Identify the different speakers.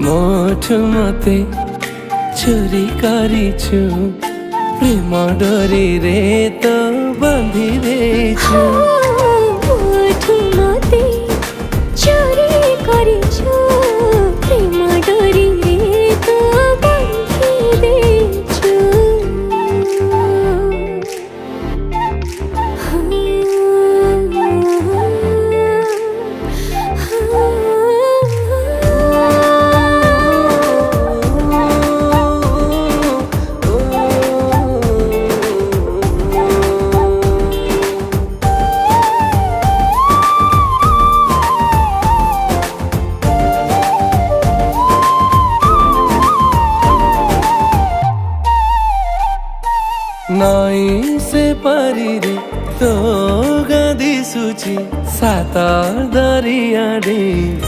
Speaker 1: मोठु मते चोरी करिछु प्रेम डोरी रे तो बांधी देछु।
Speaker 2: मोठु मते चोरी करिछु प्रेम डोरी रे तो बांधी देछु।
Speaker 1: नई से पारी रे तो गादी सुची सात दरिया रे।